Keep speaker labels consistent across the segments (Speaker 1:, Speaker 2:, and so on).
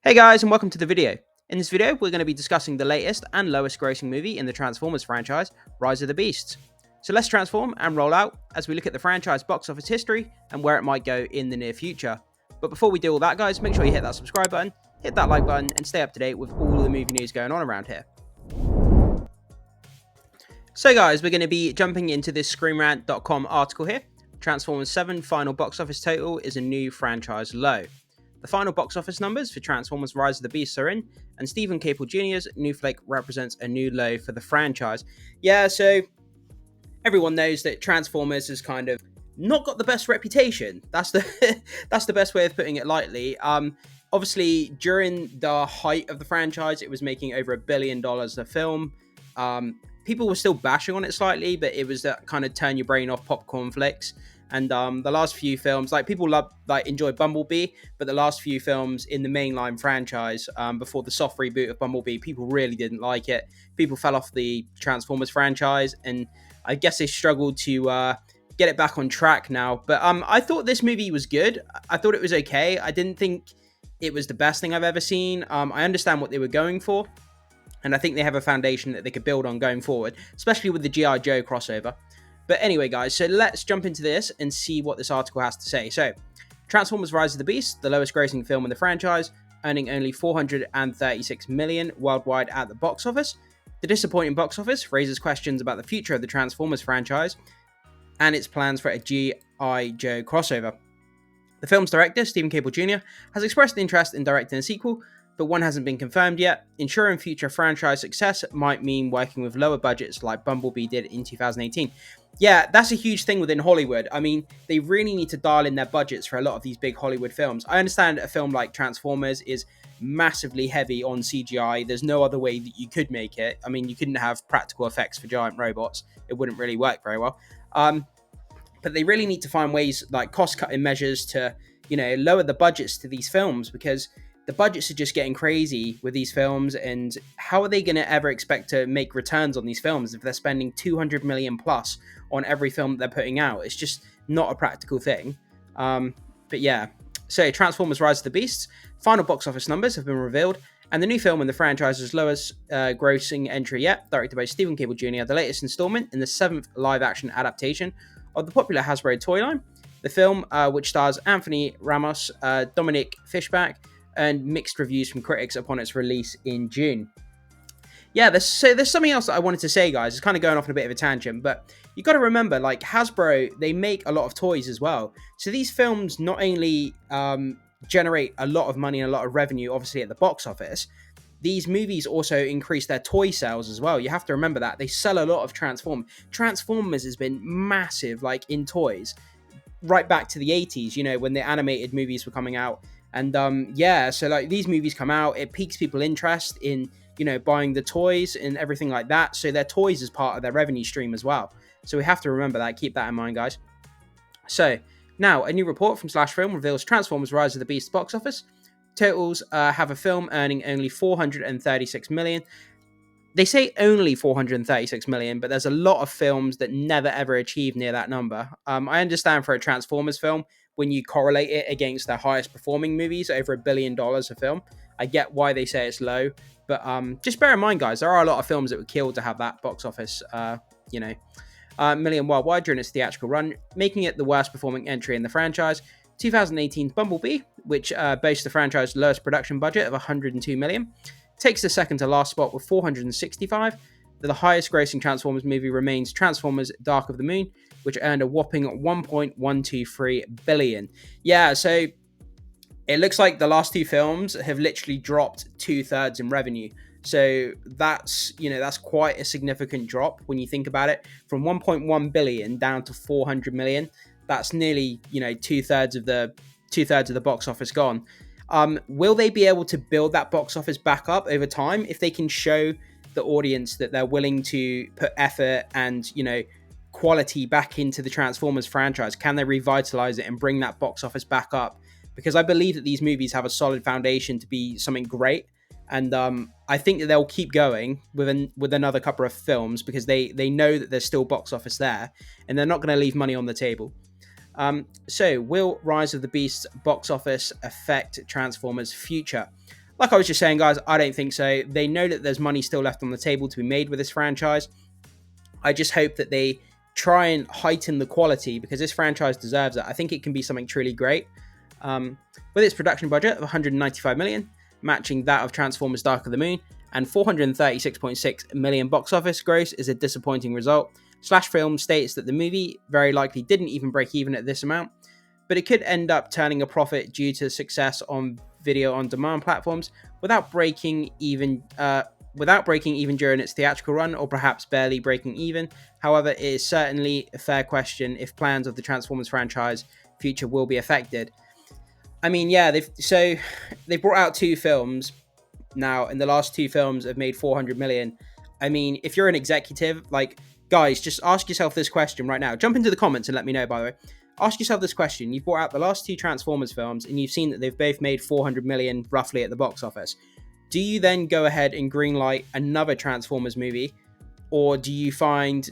Speaker 1: Hey guys, and welcome to the video. In this video, we're going to be discussing the latest and lowest grossing movie in the Transformers franchise, Rise of the Beasts. So let's transform and roll out as we look at the franchise box office history and where it might go in the near future. But before we do all that, guys, make sure you hit that subscribe button, hit that like button, and stay up to date with all the movie news going on around here. So guys, we're going to be jumping into this ScreenRant.com article here. Transformers 7 final box office total is a new franchise low. The final box office numbers for Transformers Rise of the Beasts are in, and Stephen Caple Jr.'s New Flake represents a new low for the franchise. Yeah, so everyone knows that Transformers has kind of not got the best reputation. That's the that's the best way of putting it lightly. Obviously, during the height of the franchise, it was making over $1 billion a film. People were still bashing on it slightly, but it was that kind of turn your brain off popcorn flicks. And the last few films, people enjoy Bumblebee, but the last few films in the mainline franchise, before the soft reboot of Bumblebee, people really didn't like it. People fell off the Transformers franchise, and I guess they struggled to get it back on track now. But I thought this movie was good. I thought it was okay. I didn't think it was the best thing I've ever seen. I understand what they were going for, and I think they have a foundation that they could build on going forward, especially with the G.I. Joe crossover. But anyway, guys, so let's jump into this and see what this article has to say. So, Transformers Rise of the Beast, the lowest grossing film in the franchise, earning only $436 million worldwide at the box office. The disappointing box office raises questions about the future of the Transformers franchise and its plans for a G.I. Joe crossover. The film's director, Stephen Caple Jr., has expressed interest in directing a sequel, but one hasn't been confirmed yet. Ensuring future franchise success might mean working with lower budgets like Bumblebee did in 2018. Yeah, that's a huge thing within Hollywood. I mean, they really need to dial in their budgets for a lot of these big Hollywood films. I understand a film like Transformers is massively heavy on CGI. There's no other way that you could make it. I mean, you couldn't have practical effects for giant robots. It wouldn't really work very well. But they really need to find ways like cost-cutting measures to, lower the budgets to these films, because the budgets are just getting crazy with these films, and how are they going to ever expect to make returns on these films if they're spending 200 million plus on every film that they're putting out? It's just not a practical thing. But yeah, so Transformers Rise of the Beasts, final box office numbers have been revealed, and the new film in the franchise's lowest grossing entry yet, directed by Stephen Caple Jr., the latest installment in the 7th live-action adaptation of the popular Hasbro toy line. The film, which stars Anthony Ramos, Dominic Fishback, and mixed reviews from critics upon its release in June. Yeah, there's something else that I wanted to say, guys. It's kind of going off on a bit of a tangent, but you got to remember, Hasbro, they make a lot of toys as well. So these films not only generate a lot of money and a lot of revenue, obviously, at the box office, these movies also increase their toy sales as well. You have to remember that. They sell a lot of Transformers has been massive, in toys, right back to the 80s, when the animated movies were coming out. And so these movies come out, it piques people's interest in, buying the toys and everything like that. So their toys is part of their revenue stream as well. So we have to remember that, keep that in mind, guys. So now a new report from Slash Film reveals Transformers Rise of the Beast box office totals have a film earning only $436 million. They say only $436 million, but there's a lot of films that never ever achieve near that number. I understand for a Transformers film, when you correlate it against their highest performing movies, over $1 billion a film, I get why they say it's low. But just bear in mind, guys, there are a lot of films that would kill to have that box office, million worldwide during its theatrical run, making it the worst performing entry in the franchise. 2018's Bumblebee, which boasts the franchise's lowest production budget of $102 million, takes the second to last spot with $465. The highest grossing Transformers movie remains Transformers Dark of the Moon, which earned a whopping $1.123 billion. Yeah, so it looks like the last two films have literally dropped 2/3 in revenue. So that's quite a significant drop when you think about it. From 1.1 billion down to 400 million. That's nearly, 2/3 of the box office gone. Will they be able to build that box office back up over time if they can show the audience that they're willing to put effort and, quality back into the Transformers franchise? Can they revitalize it and bring that box office back up? Because I believe that these movies have a solid foundation to be something great. And I think that they'll keep going with another couple of films, because they know that there's still box office there and they're not going to leave money on the table. So will Rise of the Beasts box office affect Transformers' future? Like I was just saying, guys, I don't think so. They know that there's money still left on the table to be made with this franchise. I just hope that they try and heighten the quality, because this franchise deserves it. I think it can be something truly great. With its production budget of 195 million, matching that of Transformers Dark of the Moon, and 436.6 million box office gross is a disappointing result. Slash Film states that the movie very likely didn't even break even at this amount, but it could end up turning a profit due to success on video on demand platforms without breaking even during its theatrical run, or perhaps barely breaking even. However, it is certainly a fair question if plans of the Transformers franchise future will be affected. I mean, yeah, they've brought out 2 films now, and the last 2 films have made 400 million. I mean, if you're an executive, like, guys, just ask yourself this question right now. Jump into the comments and let me know, by the way. Ask yourself this question. You've brought out the last 2 Transformers films, and you've seen that they've both made 400 million roughly at the box office. Do you then go ahead and greenlight another Transformers movie, or do you find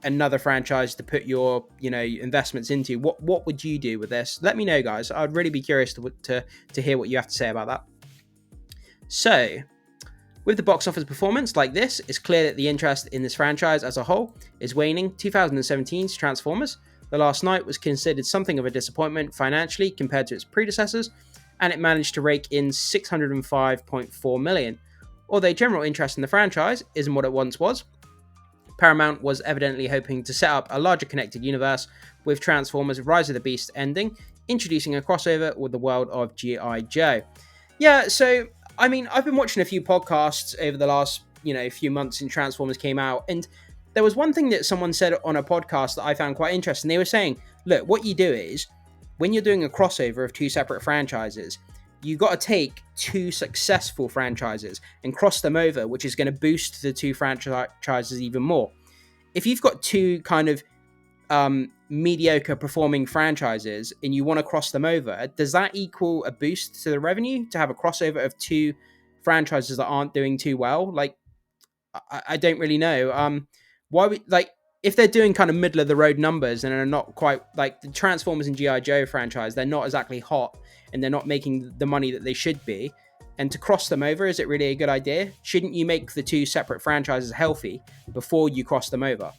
Speaker 1: another franchise to put your investments into? What would you do with this? Let me know, guys. I'd really be curious to hear what you have to say about that. So, with the box office performance like this, it's clear that the interest in this franchise as a whole is waning. 2017's Transformers The Last Night was considered something of a disappointment financially compared to its predecessors, and it managed to rake in 605.4 million. Although general interest in the franchise isn't what it once was, Paramount was evidently hoping to set up a larger connected universe, with Transformers Rise of the Beast ending, introducing a crossover with the world of G.I. Joe. Yeah, so, I mean, I've been watching a few podcasts over the last, few months since Transformers came out, and there was one thing that someone said on a podcast that I found quite interesting. They were saying, look, what you do is, when you're doing a crossover of 2 separate franchises, you got to take 2 successful franchises and cross them over, which is going to boost the 2 franchises even more. If you've got 2 kind of mediocre performing franchises and you want to cross them over, does that equal a boost to the revenue to have a crossover of 2 franchises that aren't doing too well? Like, I don't really know. Why would, like, if they're doing kind of middle of the road numbers and are not quite like the Transformers and G.I. Joe franchise, they're not exactly hot and they're not making the money that they should be. And to cross them over, is it really a good idea? Shouldn't you make the 2 separate franchises healthy before you cross them over?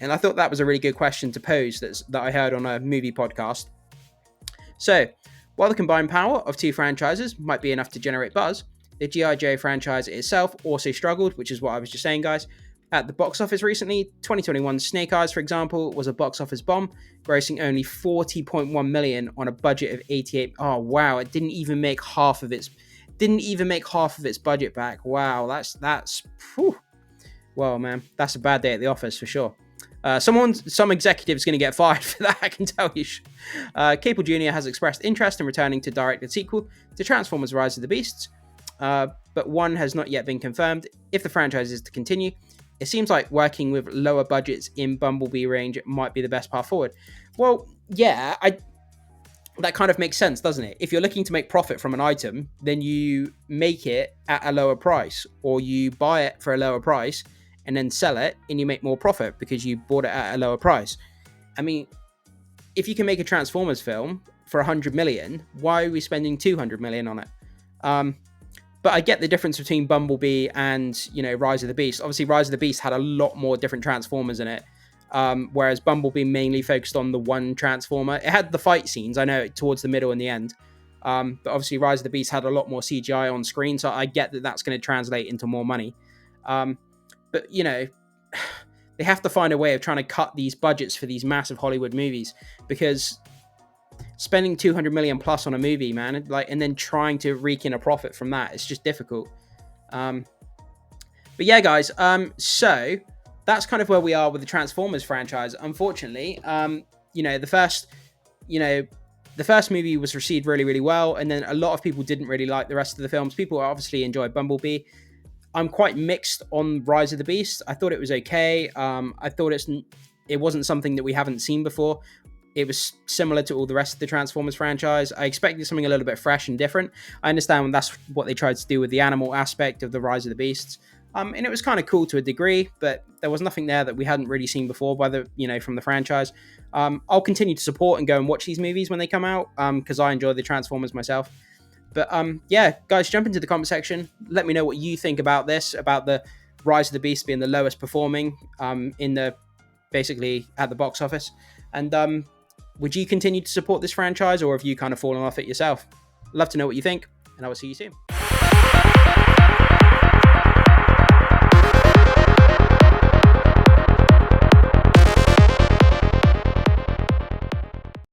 Speaker 1: And I thought that was a really good question to pose that I heard on a movie podcast. So, while the combined power of 2 franchises might be enough to generate buzz, the G.I. Joe franchise itself also struggled, which is what I was just saying, guys. At the box office recently, 2021's Snake Eyes, for example, was a box office bomb, grossing only 40.1 million on a budget of 88. Oh wow, it didn't even make half of its budget back. Wow, that's whew. Well, man, that's a bad day at the office for sure. Some executive's going to get fired for that, I can tell you. Cable Jr. has expressed interest in returning to direct a sequel to Transformers Rise of the Beasts, but one has not yet been confirmed. If the franchise is to continue, it seems like working with lower budgets in Bumblebee range might be the best path forward. Well, yeah, that kind of makes sense, doesn't it? If you're looking to make profit from an item, then you make it at a lower price, or you buy it for a lower price and then sell it and you make more profit because you bought it at a lower price. I mean, if you can make a Transformers film for 100 million, why are we spending 200 million on it? But I get the difference between Bumblebee and, Rise of the Beast. Obviously, Rise of the Beast had a lot more different Transformers in it, whereas Bumblebee mainly focused on the one Transformer. It had the fight scenes, I know, towards the middle and the end. But obviously, Rise of the Beast had a lot more CGI on screen, so I get that that's going to translate into more money. But, they have to find a way of trying to cut these budgets for these massive Hollywood movies, because spending 200 million plus on a movie, man, and then trying to rake in a profit from that, it's just difficult. But yeah, guys, so that's kind of where we are with the Transformers franchise. Unfortunately, the first movie was received really, really well, and then a lot of people didn't really like the rest of the films. People obviously enjoyed Bumblebee. I'm quite mixed on Rise of the Beast. I thought it was okay. I thought it wasn't something that we haven't seen before. It was similar to all the rest of the Transformers franchise. I expected something a little bit fresh and different. I understand that's what they tried to do with the animal aspect of the Rise of the Beasts. And it was kind of cool to a degree, but there was nothing there that we hadn't really seen before from the franchise. I'll continue to support and go and watch these movies when they come out, because I enjoy the Transformers myself. But yeah, guys, jump into the comment section. Let me know what you think about this, about the Rise of the Beast being the lowest performing in the basically at the box office. And would you continue to support this franchise, or have you kind of fallen off it yourself? Love to know what you think, and I will see you soon.